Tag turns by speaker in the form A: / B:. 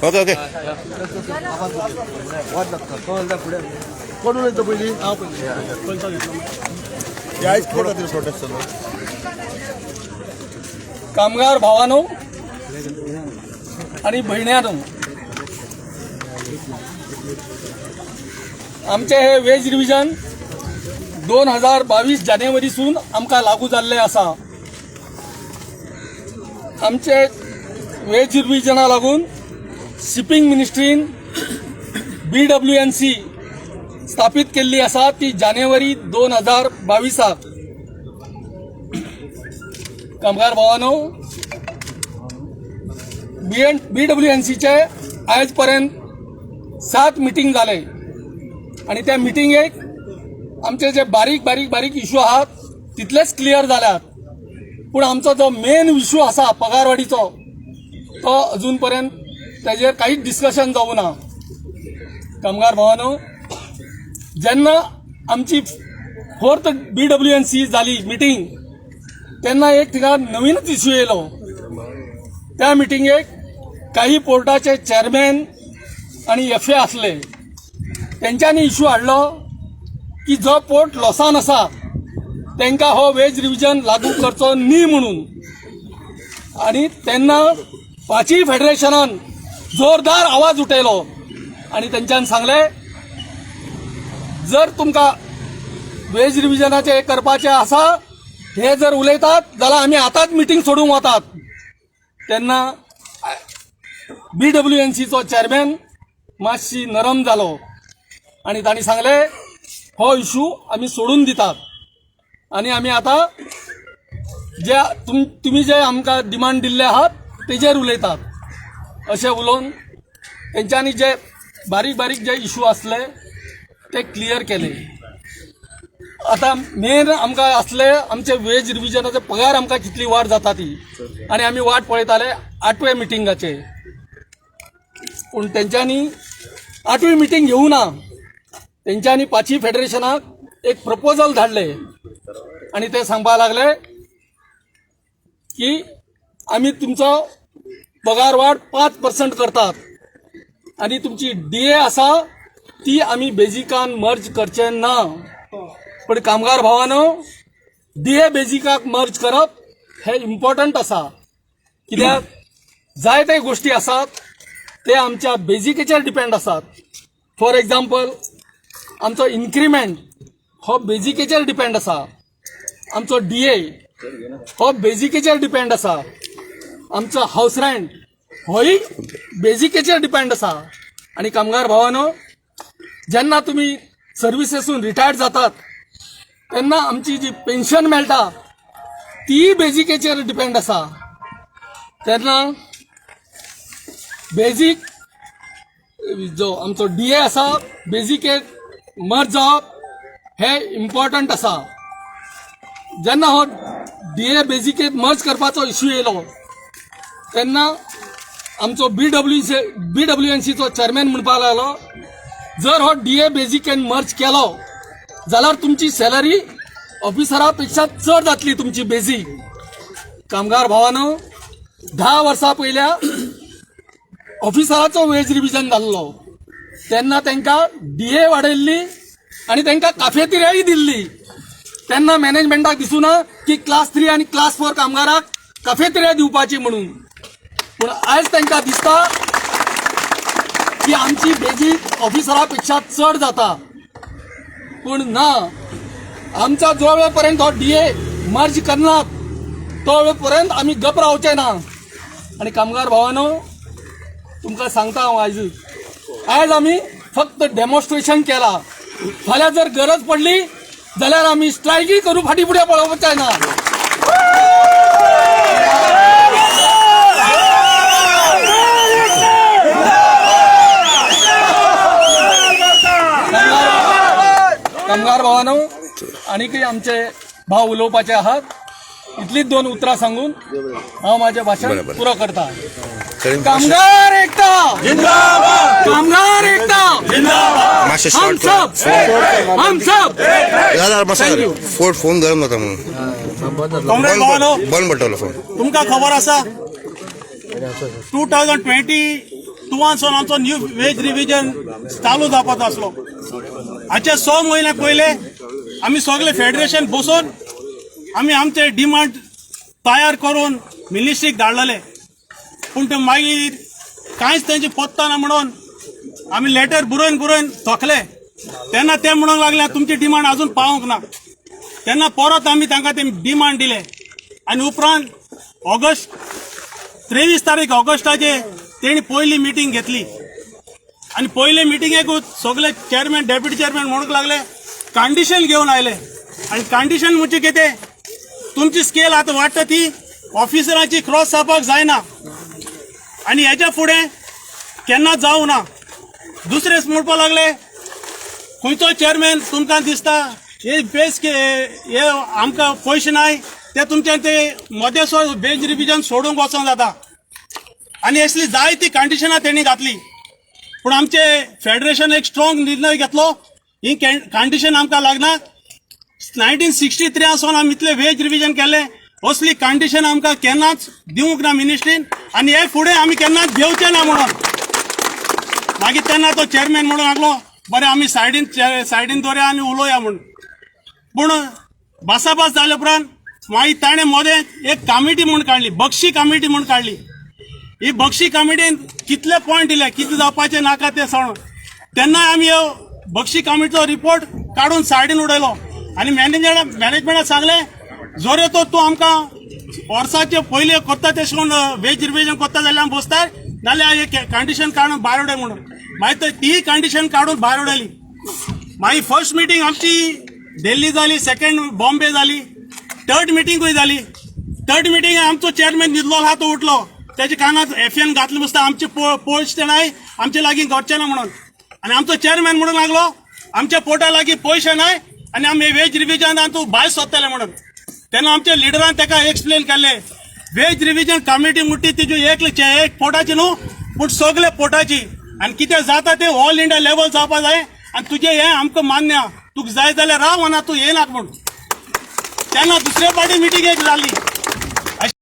A: Okay okay
B: कोण येतं पहिली
C: कामगार भावानो आणि बहिण्यानो, आमचे हे वेज रिव्हिजन 2022 जानेवारीसून आमकां लागू जाल्ले आसा. आमचे वेज रिव्हिजना लागून शिपिंग मिनिस्ट्रीन BWNC स्थापित केल्ली आसा ती जानेवारी 2022. कामगार भावानो, BWNCचे आज पर्यंत 7 मिटींग जाले आणि त्या मिटींगेक आमचे जे बारीक इश्यू आहात तितलेच क्लियर जाल्यात. पूण आमचो जो मेन इश्यू आसा पगारवाडीचो तो अजून पर्यंत ताजेर काहीच डिस्कशन जावं ना. कामगार भावानो, जेन्ना आमची 4th BWNC जाली मिटींग तेन्ना एक थिंगा नवीनच इश्यू येयलो. त्या मिटींगेक काही पोर्टाचे चेअरमॅन आणि FA आसले. तेंच्यांनी इश्यू हाडलो की जो पोर्ट लॉसान आसा तेंकां हो वेज रिव्हिजन लागू करचो न्ही म्हणून. आणि तेन्ना 5 फेडरेशनान जोरदार आवाज उठयलो आणि तेंच्यांनी सांगले जर तुमकां वेज रिव्हिजनाचे हे करपाचें आसा हे जर उलयतात जाल्यार आमी आतांच मिटींग सोडूंक वतात. तेन्ना BWNCचो चेअरमॅन मातशी नरम जालो आणि तांणी सांगले हो इश्यू आमी सोडून दितात आणि आमी आतां जे तुमी जे आमकां डिमांड दिल्ले आहात तेजेर उलयतात अशें उलोवन तेंच्यांनी जे बारीक जे इश्यू आसले ते क्लियर केले. आता मेन आमकां आसले आमचे वेज रिव्हिजनाचे पगार आमकां कितली वाड जाता ती आणि आमी वाट पळयताले 8वे मिटींगाचे. पूण तेंच्यांनी 8वी मिटींग घेवूं ना. तेंच्यांनी 5 फेडरेशनाक एक प्रपोजल धाडले आणि ते सांगपाक लागले की आमी तुमचो पगार वाड 5% करतात आणि तुमची DA आसा ती आमी बेजिकान मर्ज करचे ना. पण कामगार भावानो, DA बेजिकाक मर्ज करप हे इम्पॉर्टंट आसा. कित्याक जायते गोष्टी आसात ते आमच्या बेजिकेचेर डिपेंड आसात. फॉर एग्जाम्पल आमचो इन्क्रिमेंट हो बेजिकेचेर डिपेंड आसा. आमचो DA हो बेजिकेचेर डिपेंड आसा. आमचो हाऊस रेंट होय बेजिकेचेर डिपेंड आसा. आणि कामगार भावानो, जेन्ना तुम्ही सर्विसेसून रिटायर्ड जातात तेन्ना आमची जी पेन्शन मेळटा ती बेजिकेचेर डिपेंड आसा. तेन्ना बेजीक जो आमचो DA आसा बेजिकेक मर्ज जावप हे इम्पॉर्टंट आसा. जेन्ना हो DA बेजिकेक मर्ज करपाचो इश्यू येयलो तेन्ना आमचो BWNCचो चेअरमॅन म्हणपाक लागलो जर हो DA बेजिकेन मर्ज केलो जाल्यार तुमची सॅलरी ऑफिसरा पेक्षा चड जातली तुमची बेजीक. कामगार भावानो, 10 वर्सां पयल्या ऑफिसराचो वेज रिव्हिजन जाल्लो तेन्ना तांकां DA वाडयल्ली आणि तांकां काफेतिराय दिल्ली. तेन्ना मॅनेजमेंटाक दिसूना की क्लास 3 आणि क्लास 4 कामगाराक काफेतिराय दिवपाची म्हणून. पूण आयज तांकां दिसता की आमची बेजीक ऑफिसरा पेक्षा चड जाता. पूण ना, आमचा जो वेळ पर्यंत हो DA मर्ज करनात तो वेळ पर्यंत आमी गप रावचे ना. आणि कामगार भावानो, तुमकां सांगता हांव आयज आमी फक्त डेमॉन्स्ट्रेशन केला. फाल्यां जर गरज पडली जाल्यार आमी स्ट्रायकी करू, फाटी फुडें पळोवपाचें ना. कामगार भावानो, आणखी आमचे भाव उलोवपाचे आहात. इतलीच 2 उतरां सांगून हांव माझे भाषण पुरो करता. कामगार एकता जिंदाबाद, कामगार एकता जिंदाबाद, हम सब
A: फोन गरम नका म्हणून बंद पडटलो फोन.
B: तुमकां खबर आसा 2020 तुवांसून आमचो न्यू वेज रिव्हिजन चालू जावपाचो आसलो. हाचे 6 म्हयने पयले आमी सगळे फेडरेशन बसून आमी आमचे डिमांड तयार करून मिनिस्ट्रीक धाडलेले. पूण ते मागीर कांयच तेंचे पत्ता ना म्हणून आमी लेटर बरोवन थकले. तेन्ना ते म्हणूंक लागले तुमची डिमांड अजून पावूंक ना. तेन्ना परत आमी तांकां ते डिमांड दिले आनी उपरांत 23 तारीख ऑगस्टाचे तेणी पयली मिटींग घेतली आनी पयले मिटींगेकूच सगळे चेअरमॅन डेप्युटी चेअरमॅन म्हणूंक लागले कंडिशन घेवन आयले. आनी कंडिशन म्हणजे कितें, तुमची स्केल आतां वाडटा ती ऑफिसरांची क्रॉस जावपाक जायना आनी हेच्या फुडें केन्ना जावं ना. दुसरे म्हणपाक लागले खंयचो चेअरमॅन तुमकां दिसता हे बेस हे आमकां पयशे नाय ते तुमच्या ते मदेसो बेज रिव्हिजन सोडूंक वचोंक जाता. आनी असली जायती कंडिशनां तेणी घातली. पूण आमचे फेडरेशन एक स्ट्रॉंग निर्णय घेतलो ही कंडिशन आमकां लागना. 1963 आसून आमी इतले वेज रिव्हिजन केले, असली कंडिशन आमकां केन्नाच दिवंक ना मिनिस्ट्रीन आनी हे फुडें आमी केन्नाच घेवचे ना म्हणून. मागीर तेन्ना तो चेअरमॅन म्हणून लागलो बरें आमी सायडीन दवरया आनी उलोवया म्हणून. पूण भासाभास जाले उपरांत मागीर ताणें मदें एक कमिटी म्हूण काडली, बक्षी कमिटी म्हूण काडली. ही बक्षी कमिटीन कितले पॉयंट दिले कितें जावपाचें नाका तें सांगून तेन्ना आमी ह्यो बक्षी कमिटीचो रिपोर्ट काडून सायडीन उडयलो आनी मॅनेजमेंटाक सांगलें जोर तो तूं आमकां वर्साचे पयले कोत्ता तशें करून वेज रिव्हिजन कोत्ता जाल्यार आमी बसतात नाल्यार हे कंडिशन काडून भायर उडय म्हणून. मागीर ती कंडिशन काडून भायर उडयली. मागीर फर्स्ट मिटींग आमची दिल्ली जाली, सेकंड बॉम्बे जाली, थर्ड मिटींगूय जाली. थर्ड मिटींग आमचो चेअरमॅन न्हिदलो आहा तो उठलो, त्याच्या कानात FN घातले बसता आमचे पयशे नाय आमचे लागीं घडचे ना म्हणून. आनी आमचो चेअरमॅन म्हणून लागलो आमच्या पोटा लागीं पयशे नाय आनी आमी वेज रिव्हिजन तूं भायर सोदतले म्हणून. तेन्ना आमच्या लिडरान ताका एक्सप्लेन केलें वेज रिव्हिजन कमिटी म्हणटी तिजी एक पोटाची न्हू पूण सगळे पोटाची आनी कितें जाता तें ऑल इंडिया लेवल जावपा जाय आनी तुजें हें आमकां मान्य तुका जाय जाल्यार राव ना तूं येनाका म्हणून. तेन्ना दुसरे फावटी मिटींग एक जाली